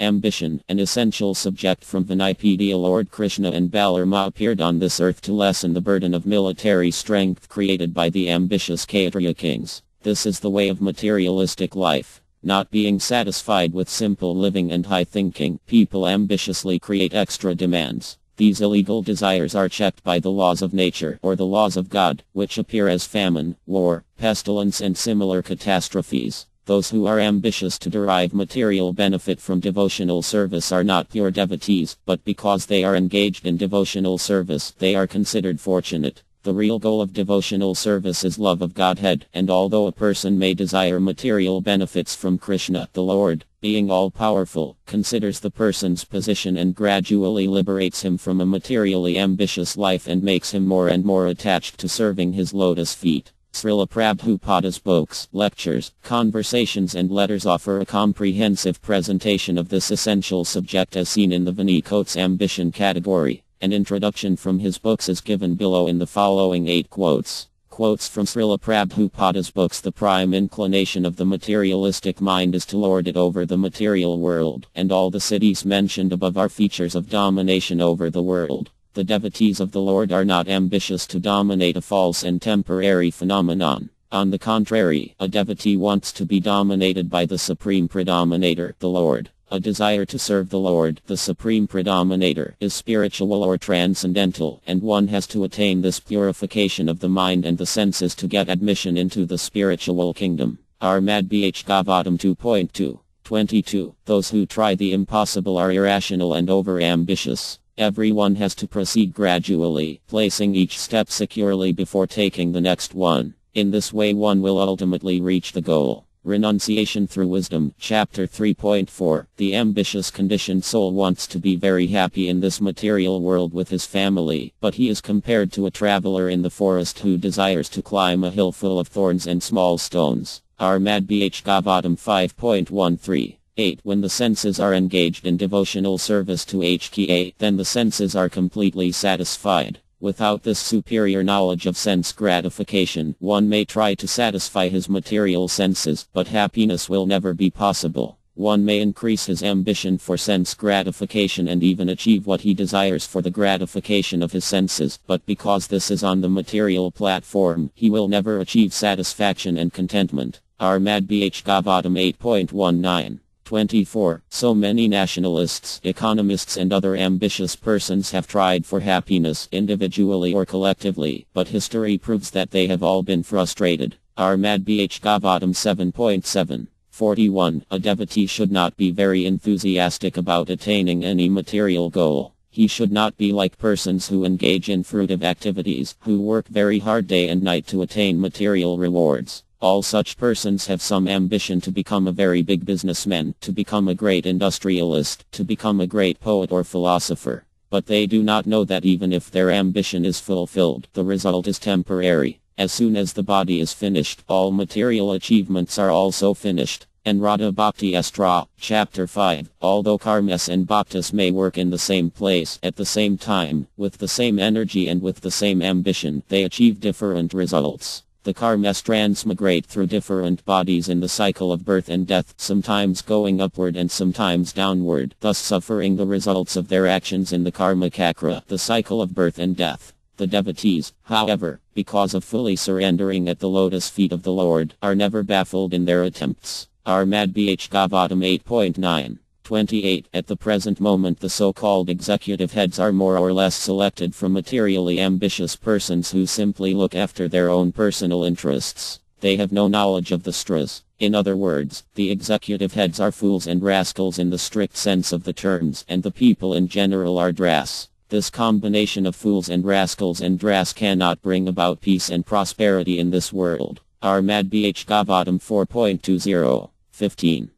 Ambition, an essential subject from Vinaypedia. Lord Krishna and Balarama appeared on this earth to lessen the burden of military strength created by the ambitious Kshatriya kings. This is the way of materialistic life. Not being satisfied with simple living and high thinking, people ambitiously create extra demands. These illegal desires are checked by the laws of nature or the laws of God, which appear as famine, war, pestilence and similar catastrophes. Those who are ambitious to derive material benefit from devotional service are not pure devotees, but because they are engaged in devotional service, they are considered fortunate. The real goal of devotional service is love of Godhead, and although a person may desire material benefits from Krishna, the Lord, being all-powerful, considers the person's position and gradually liberates him from a materially ambitious life and makes him more and more attached to serving his lotus feet. Srila Prabhupada's books, lectures, conversations and letters offer a comprehensive presentation of this essential subject as seen in the Vinay Quotes Ambition category. An introduction from his books is given below in the following 8 quotes. Quotes from Srila Prabhupada's books. The prime inclination of the materialistic mind is to lord it over the material world, and all the cities mentioned above are features of domination over the world. The devotees of the Lord are not ambitious to dominate a false and temporary phenomenon. On the contrary, a devotee wants to be dominated by the Supreme Predominator, the Lord. A desire to serve the Lord, the Supreme Predominator, is spiritual or transcendental, and one has to attain this purification of the mind and the senses to get admission into the spiritual kingdom. Armad Bh Gavatam 2.2. 22. Those who try the impossible are irrational and over-ambitious. Everyone has to proceed gradually, placing each step securely before taking the next one. In this way one will ultimately reach the goal. Renunciation through Wisdom, Chapter 3.4. The ambitious conditioned soul wants to be very happy in this material world with his family, but he is compared to a traveler in the forest who desires to climb a hill full of thorns and small stones. Armad Bh Gavatam 5.13. 8. When the senses are engaged in devotional service to HKA, then the senses are completely satisfied. Without this superior knowledge of sense gratification, one may try to satisfy his material senses, but happiness will never be possible. One may increase his ambition for sense gratification and even achieve what he desires for the gratification of his senses, but because this is on the material platform, he will never achieve satisfaction and contentment. Armad Bh Gavatam 8.19. 24. So many nationalists, economists and other ambitious persons have tried for happiness, individually or collectively, but history proves that they have all been frustrated. Armad Bh Gavatam 7.7. 41. A devotee should not be very enthusiastic about attaining any material goal. He should not be like persons who engage in fruitive activities, who work very hard day and night to attain material rewards. All such persons have some ambition to become a very big businessman, to become a great industrialist, to become a great poet or philosopher. But they do not know that even if their ambition is fulfilled, the result is temporary. As soon as the body is finished, all material achievements are also finished. And Radha Bhakti Astra, Chapter 5. Although karmas and bhaktas may work in the same place, at the same time, with the same energy and with the same ambition, they achieve different results. The karmas transmigrate through different bodies in the cycle of birth and death, sometimes going upward and sometimes downward, thus suffering the results of their actions in the karma chakra, the cycle of birth and death. The devotees, however, because of fully surrendering at the lotus feet of the Lord, are never baffled in their attempts. Armad Bh Gavatam 8.9. 28. At the present moment the so-called executive heads are more or less selected from materially ambitious persons who simply look after their own personal interests. They have no knowledge of the stras. In other words, the executive heads are fools and rascals in the strict sense of the terms, and the people in general are dross. This combination of fools and rascals and dross cannot bring about peace and prosperity in this world. Armad Bh Gavatam 4.20. 15.